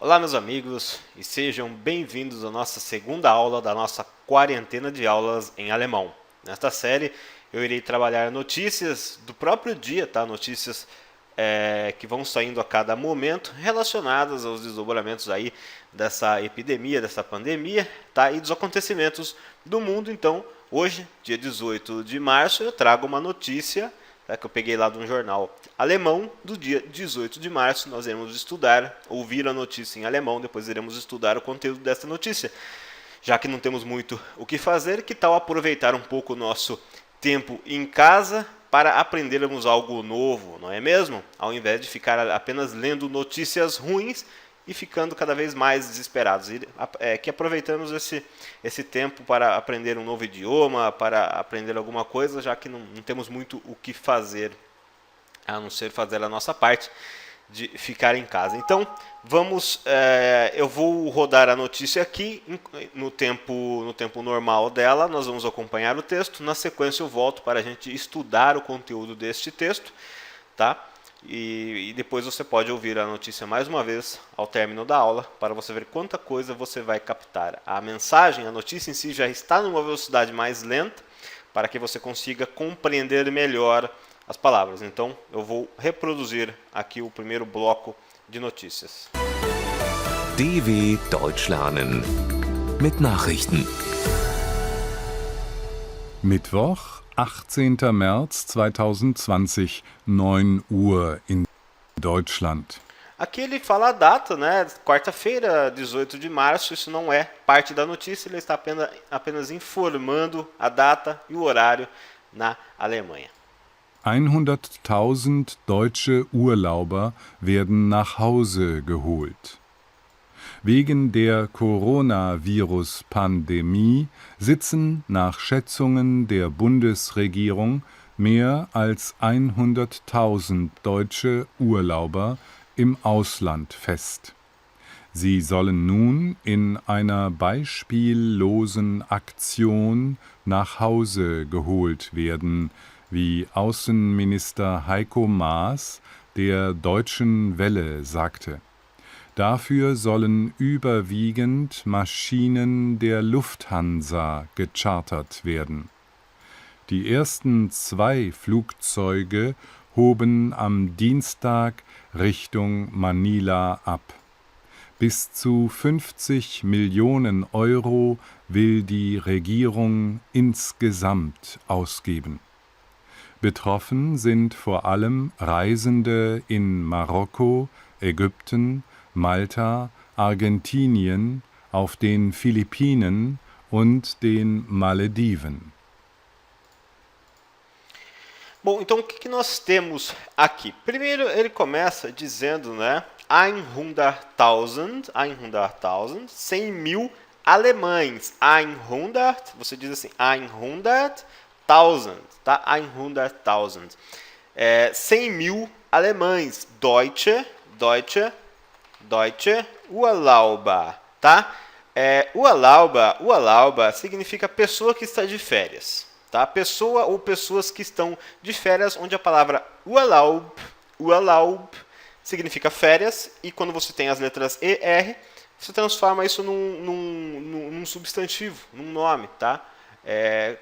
Olá, meus amigos, e sejam bem-vindos à nossa segunda aula da nossa quarentena de aulas em alemão. Nesta série, eu irei trabalhar notícias do próprio dia, tá? Notícias que vão saindo a cada momento relacionadas aos desdobramentos aí dessa epidemia, dessa pandemia, tá? E dos acontecimentos do mundo. Então, hoje, dia 18 de março, eu trago uma notícia que eu peguei lá de um jornal alemão do dia 18 de março. Nós iremos estudar, ouvir a notícia em alemão, depois iremos estudar o conteúdo dessa notícia. Já que não temos muito o que fazer, que tal aproveitar um pouco o nosso tempo em casa para aprendermos algo novo, não é mesmo? Ao invés de ficar apenas lendo notícias ruins e ficando cada vez mais desesperados. Que aproveitamos esse tempo para aprender um novo idioma, para aprender alguma coisa, já que não temos muito o que fazer, a não ser fazer a nossa parte de ficar em casa. Então, eu vou rodar a notícia aqui no tempo normal dela, nós vamos acompanhar o texto, na sequência eu volto para a gente estudar o conteúdo deste texto, tá? E depois você pode ouvir a notícia mais uma vez ao término da aula para você ver quanta coisa você vai captar. A mensagem, a notícia em si já está numa velocidade mais lenta para que você consiga compreender melhor as palavras. Então eu vou reproduzir aqui o primeiro bloco de notícias. DW Deutsch lernen mit Nachrichten. Mittwoch, 18. März 2020, 9 Uhr in Deutschland. Aqui ele fala a data, né? Quarta-feira, 18 de março. Isso não é parte da notícia, ele está apenas informando a data e o horário na Alemanha. 100.000 deutsche Urlauber werden nach Hause geholt. Wegen der Coronavirus-Pandemie sitzen nach Schätzungen der Bundesregierung mehr als 100.000 deutsche Urlauber im Ausland fest. Sie sollen nun in einer beispiellosen Aktion nach Hause geholt werden, wie Außenminister Heiko Maas der Deutschen Welle sagte. Dafür sollen überwiegend Maschinen der Lufthansa gechartert werden. Die ersten 2 Flugzeuge hoben am Dienstag Richtung Manila ab. Bis zu 50 Millionen Euro will die Regierung insgesamt ausgeben. Betroffen sind vor allem Reisende in Marokko, Ägypten, Malta, Argentinien, auf den Philippinen und den Malediven. Bom, então o que nós temos aqui? Primeiro ele começa dizendo, né, 100.000, 100 mil alemães. 100, você diz assim, 100.000, tá? 100.000. 100 mil alemães. Deutsche Urlauber, tá? Urlauber significa pessoa que está de férias, tá? Pessoa ou pessoas que estão de férias, onde a palavra Urlaub significa férias, e quando você tem as letras ER, você transforma isso num substantivo, num nome, tá?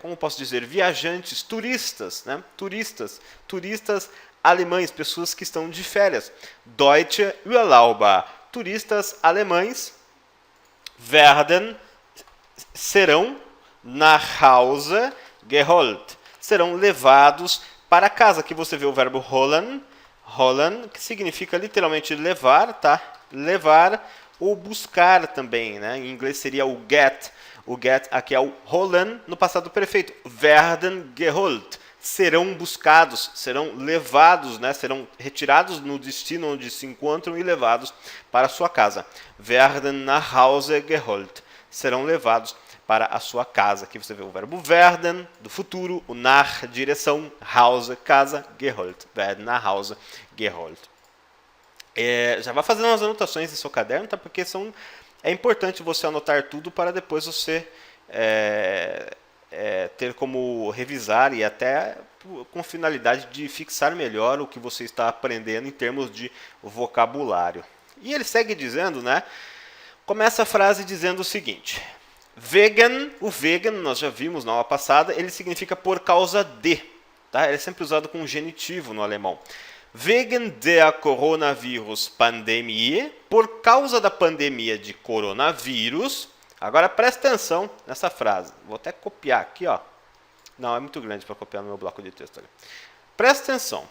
Como posso dizer? Viajantes, turistas, né? Turistas alemães, pessoas que estão de férias. Deutsche Urlauber, turistas alemães. Werden, serão, nach Hause geholt, serão levados para casa. Aqui você vê o verbo holen, que significa literalmente levar, tá? Levar ou buscar também, né? Em inglês seria o get. O get aqui é o holen no passado perfeito. Werden geholt, serão buscados, serão levados, né? Serão retirados no destino onde se encontram e levados para a sua casa. Werden nach Hause geholt, serão levados para a sua casa. Aqui você vê o verbo werden, do futuro, o nach, direção, Hause, casa, geholt. Werden nach Hause geholt. Já vai fazendo umas anotações em seu caderno, tá? Porque é importante você anotar tudo para depois você ter como revisar e até com finalidade de fixar melhor o que você está aprendendo em termos de vocabulário. E ele segue dizendo, né? Começa a frase dizendo o seguinte: wegen, o wegen, nós já vimos na aula passada, ele significa por causa de, tá? Ele é sempre usado com genitivo no alemão. Wegen der Coronavirus-Pandemie, por causa da pandemia de coronavírus. Agora presta atenção nessa frase. Vou até copiar aqui, ó. Não, é muito grande para copiar no meu bloco de texto ali. Presta atenção,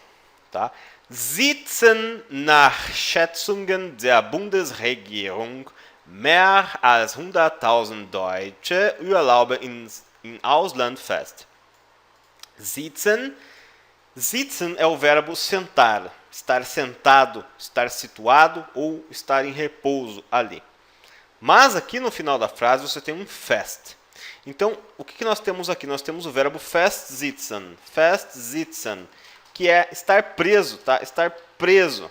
tá? Sitzen nach Schätzungen der Bundesregierung mehr als 100.000 Deutsche Urlauber im Ausland fest. Sitzen é o verbo sentar, estar sentado, estar situado ou estar em repouso ali. Mas aqui no final da frase você tem um fest. Então, o que nós temos aqui? Nós temos o verbo festsitzen, que é estar preso, tá? Estar preso.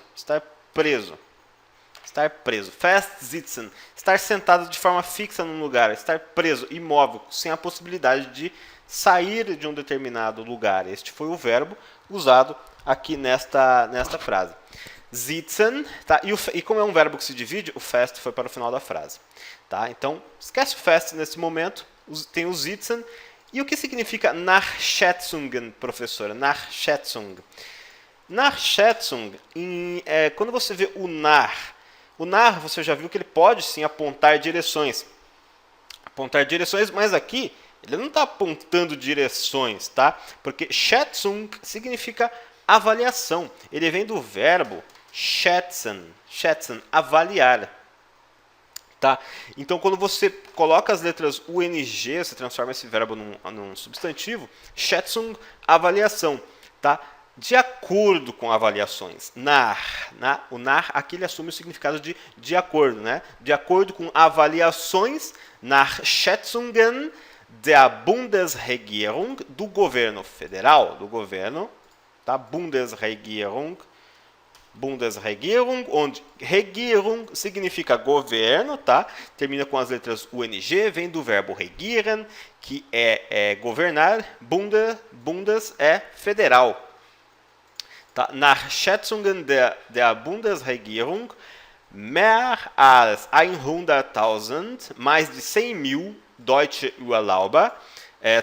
Festsitzen, estar sentado de forma fixa num lugar, estar preso, imóvel, sem a possibilidade de sair de um determinado lugar. Este foi o verbo usado aqui nesta frase. Sitzen, tá? E como é um verbo que se divide, o fest foi para o final da frase. Tá? Então, esquece o fest nesse momento, tem o sitzen. E o que significa nach Schätzungen, professora? Nach Schätzung. Nach Schätzung, quando você vê o nach você já viu que ele pode sim apontar direções. Mas aqui ele não está apontando direções, tá? Porque Schätzung significa avaliação. Ele vem do verbo schätzen, avaliar. Tá? Então, quando você coloca as letras UNG, você transforma esse verbo num substantivo. Schätzung, avaliação. Tá? De acordo com avaliações. O nach, aqui ele assume o significado de acordo. Né? De acordo com avaliações, nach Schätzungen der Bundesregierung, do governo federal, tá? Bundesregierung, onde Regierung significa governo, tá? Termina com as letras UNG, vem do verbo regieren, que é governar, Bundes é federal. Tá? Nach Schätzungen der Bundesregierung, mehr als 100.000, mais de 100.000 Deutsche Urlauber,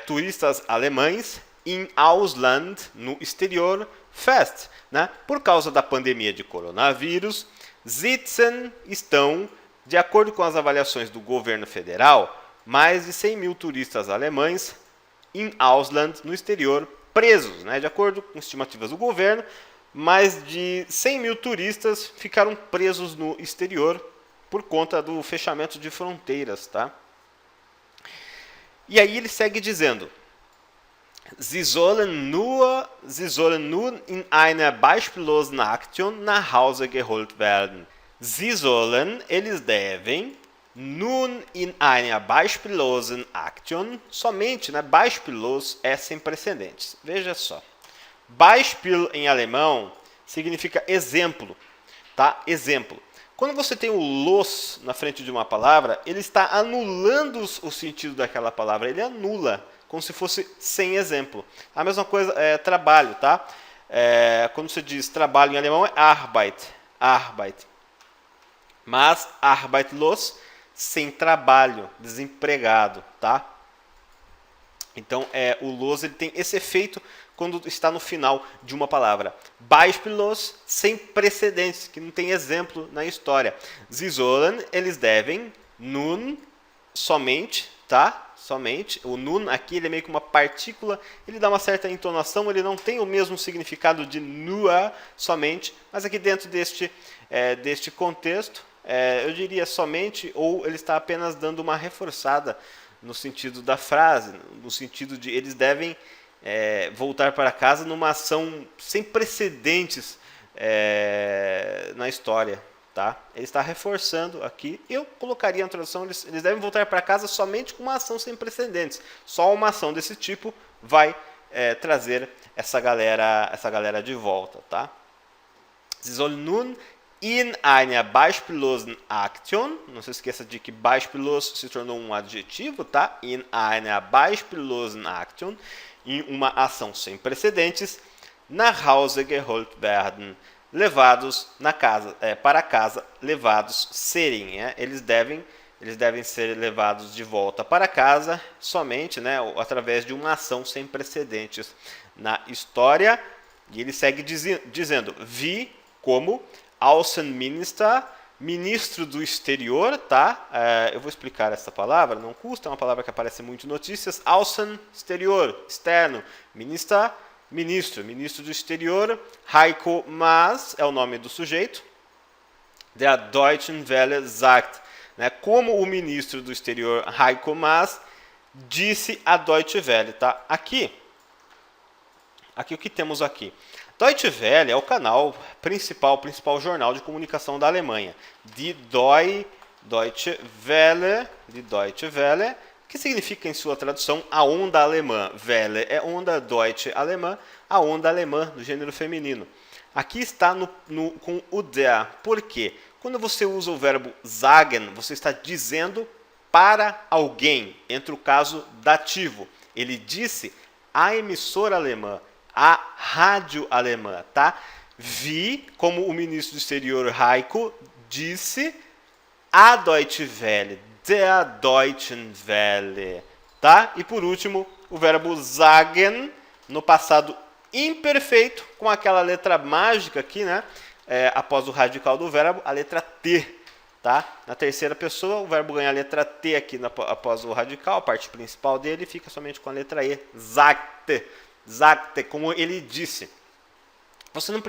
turistas alemães, im Ausland, no exterior, fest, né? Por causa da pandemia de coronavírus, sitzen, estão, de acordo com as avaliações do governo federal, mais de 100.000 turistas alemães im Ausland, no exterior, presos. Né? De acordo com estimativas do governo, mais de 100.000 turistas ficaram presos no exterior por conta do fechamento de fronteiras. Tá? E aí ele segue dizendo: Sie sollen nur in einer beispiellosen Aktion nach Hause geholt werden. Eles devem, nun in einer beispiellosen Aktion, somente, né? Beispiellos é sem precedentes. Veja só. Beispiel em alemão significa exemplo, tá? Exemplo. Quando você tem o los na frente de uma palavra, ele está anulando o sentido daquela palavra. Ele anula, como se fosse sem exemplo. A mesma coisa é trabalho, tá? Quando você diz trabalho em alemão é Arbeit. Mas arbeitlos, sem trabalho, desempregado, tá? Então, o los ele tem esse efeito quando está no final de uma palavra. Beispiellos, sem precedentes, que não tem exemplo na história. Sie sollen, eles devem, nun, somente, tá? Somente. O nun aqui ele é meio que uma partícula, ele dá uma certa entonação, ele não tem o mesmo significado de nur, somente, mas aqui dentro deste contexto, eu diria somente, ou ele está apenas dando uma reforçada no sentido da frase, no sentido de eles devem voltar para casa numa ação sem precedentes na história. Tá? Ele está reforçando aqui. Eu colocaria na tradução, eles devem voltar para casa somente com uma ação sem precedentes. Só uma ação desse tipo vai trazer essa galera de volta. Tá? Sie sollen nun in einer beispiellosen Aktion, não se esqueça de que beispiellos se tornou um adjetivo, tá? In einer beispiellosen Aktion, em uma ação sem precedentes, nach Hause geholt werden, levados para casa, levados serem. Eles devem ser levados de volta para casa somente, através de uma ação sem precedentes na história. E ele segue dizendo, vi como Außenminister, ministro do exterior, tá? Eu vou explicar essa palavra, não custa, é uma palavra que aparece muito em notícias. Außen, exterior, externo. Ministro do exterior. Heiko Maas é o nome do sujeito. Der Deutschen Welle sagt. Como o ministro do exterior, Heiko Maas, disse a Deutsche Welle, tá? Aqui o que temos aqui? Deutsche Welle é o canal principal jornal de comunicação da Alemanha. Die Deutsche Welle, que significa em sua tradução a onda alemã. Welle é onda, Deutsche alemã, a onda alemã do gênero feminino. Aqui está com o der. Por quê? Quando você usa o verbo sagen, você está dizendo para alguém, entre o caso dativo. Ele disse a emissora alemã, a rádio alemã, tá? Vi, como o ministro do exterior Heiko disse, a Deutsche Welle, der Deutschen Welle, tá? E por último, o verbo sagen, no passado imperfeito, com aquela letra mágica aqui, após o radical do verbo, a letra T, tá? Na terceira pessoa, o verbo ganha a letra T aqui após o radical, a parte principal dele fica somente com a letra E, sagte. Sagte, como ele disse. Você não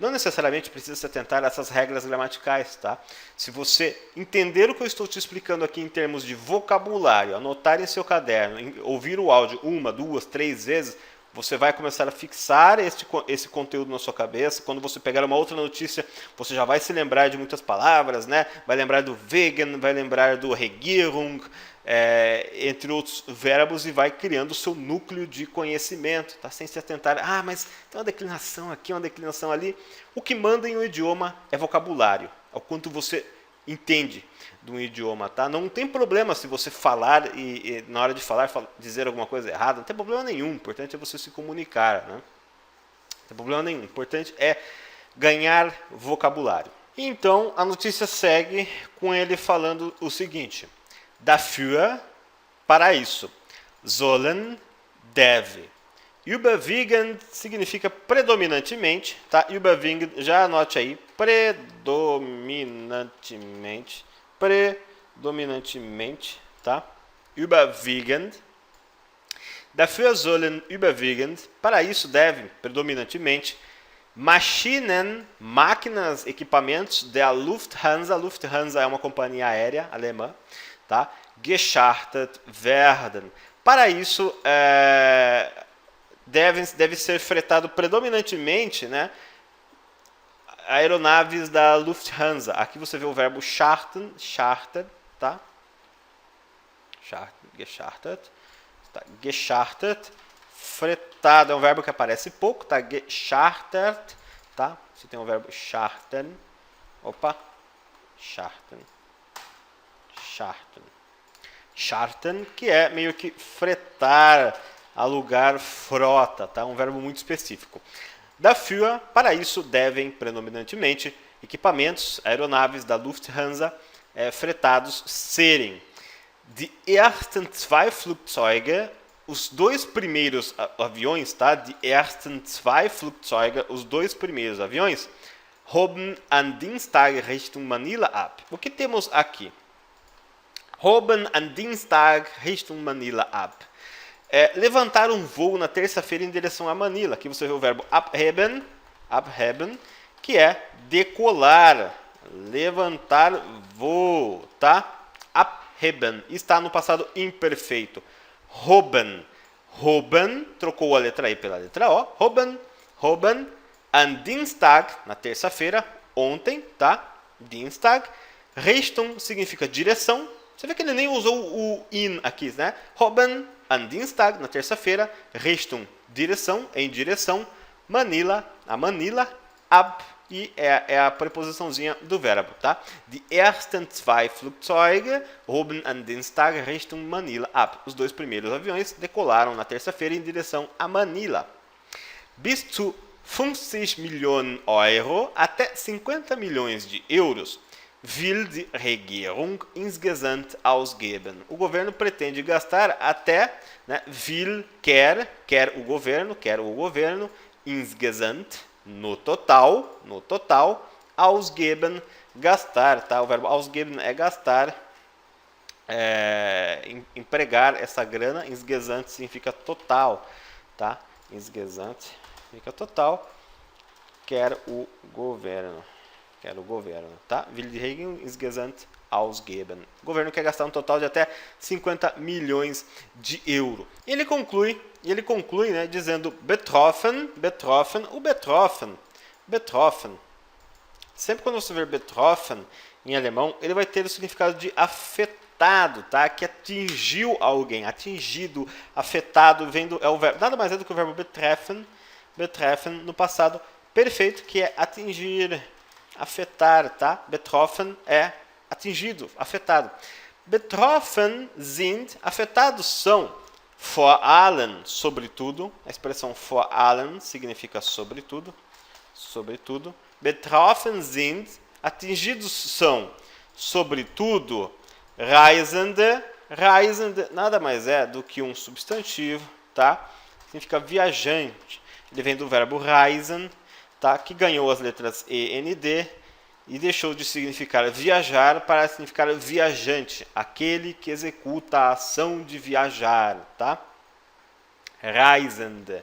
necessariamente precisa se atentar a essas regras gramaticais, tá? Se você entender o que eu estou te explicando aqui em termos de vocabulário, anotar em seu caderno, ouvir o áudio 1, 2, 3 vezes, você vai começar a fixar esse conteúdo na sua cabeça. Quando você pegar uma outra notícia, você já vai se lembrar de muitas palavras, Vai lembrar do wegen, vai lembrar do Regierung, entre outros verbos, e vai criando o seu núcleo de conhecimento, tá? Sem se atentar, mas tem uma declinação aqui, uma declinação ali. O que manda em um idioma é vocabulário, é o quanto você entende de um idioma, tá? Não tem problema se você falar e na hora de falar dizer alguma coisa errada, não tem problema nenhum, o importante é você se comunicar, Não tem problema nenhum, o importante é ganhar vocabulário. Então, a notícia segue com ele falando o seguinte: dafür, para isso. Sollen, deve. Überwiegend significa predominantemente, tá? Überwiegend, já anote aí, predominantemente, tá? Überwiegend. Dafür sollen überwiegend, para isso deve, predominantemente, Maschinen, máquinas, equipamentos der Lufthansa. Lufthansa é uma companhia aérea alemã, tá? Geschachtet werden. Para isso, deve ser fretado predominantemente, aeronaves da Lufthansa. Aqui você vê o verbo charten, tá? Geschachtet, tá? Geschachtet, fretado, é um verbo que aparece pouco, tá? Geschachtet, tá? Você tem o verbo charten, charten, que é meio que fretar, alugar frota, tá? Um verbo muito específico. Dafür, para isso, devem predominantemente equipamentos, aeronaves da Lufthansa fretados serem. Die ersten zwei Flugzeuge, os dois primeiros aviões, tá? Die ersten zwei Flugzeuge, os dois primeiros aviões, hoben an Dienstag Richtung Manila ab. O que temos aqui? Hoben an Dienstag Richtung Manila ab. Levantar um voo na terça-feira em direção a Manila. Aqui você vê o verbo abheben, que é decolar, levantar voo, tá? Abheben, está no passado imperfeito. Hoben, trocou a letra I pela letra O. Hoben, an Dienstag, na terça-feira, ontem, tá? Dienstag. Richtung significa direção. Você vê que ele nem usou o in aqui, Hoben, an Dienstag, na terça-feira. Richtung, direção, em direção. Manila, a Manila. Ab, e é a preposiçãozinha do verbo, tá? Die ersten zwei Flugzeuge hoben an Dienstag Richtung Manila ab. Os dois primeiros aviões decolaram na terça-feira em direção a Manila. Bis zu 50 Millionen Euro até 50 milhões de euros will die Regierung insgesamt ausgeben. O governo pretende gastar até, né, will, quer o governo, insgesamt, no total, ausgeben, gastar, tá? O verbo ausgeben é gastar, empregar essa grana, insgesamt significa total, tá? Insgesamt significa total, quer o governo, tá? Will die Regierung insgesamt ausgeben. O governo quer gastar um total de até 50 milhões de euros. E ele conclui, né, dizendo betroffen. Sempre quando você ver betroffen em alemão, ele vai ter o significado de afetado, tá? Que atingiu alguém, atingido, afetado, é o verbo, nada mais é do que o verbo betreffen no passado perfeito, que é atingir, afetar, tá? Betroffen é atingido, afetado. Betroffen sind, afetados são, vor allem, sobretudo. A expressão vor allem significa sobretudo. Betroffen sind, atingidos são, sobretudo, Reisende nada mais é do que um substantivo, tá? Significa viajante. Ele vem do verbo reisen, tá? Que ganhou as letras E, N, D e deixou de significar viajar para significar viajante, aquele que executa a ação de viajar, tá? Reisende.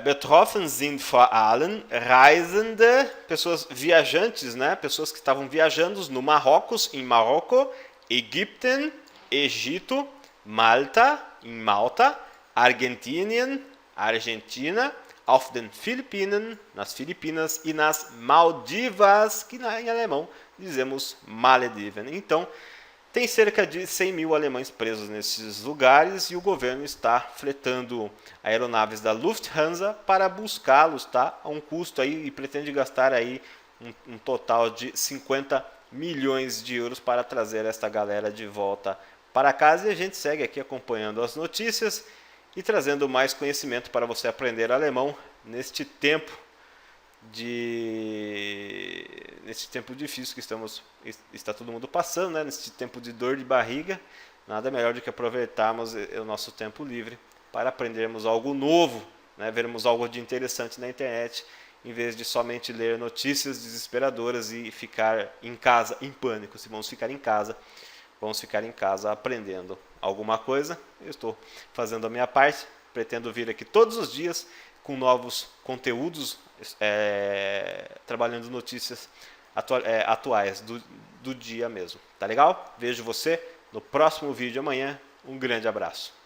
Betroffen sind vor allem Reisende, pessoas viajantes, né? Pessoas que estavam viajando no Marrocos, em Marrocos, Ägypten, Egito, Malta, em Malta, Argentinien, Argentina, auf den Philippinen, nas Filipinas, e nas Maldivas, que em alemão dizemos Malediven. Então, tem cerca de 100 mil alemães presos nesses lugares e o governo está fretando aeronaves da Lufthansa para buscá-los, tá? A um custo aí, e pretende gastar aí um total de 50 milhões de euros para trazer esta galera de volta para casa. E a gente segue aqui acompanhando as notícias e trazendo mais conhecimento para você aprender alemão neste tempo difícil que está todo mundo passando, né? Neste tempo de dor de barriga. Nada melhor do que aproveitarmos o nosso tempo livre para aprendermos algo novo, né? Vermos algo de interessante na internet, em vez de somente ler notícias desesperadoras e ficar em casa em pânico. Se vamos ficar em casa aprendendo alguma coisa. Eu estou fazendo a minha parte, pretendo vir aqui todos os dias com novos conteúdos, trabalhando notícias atuais do dia mesmo. Tá legal? Vejo você no próximo vídeo amanhã. Um grande abraço.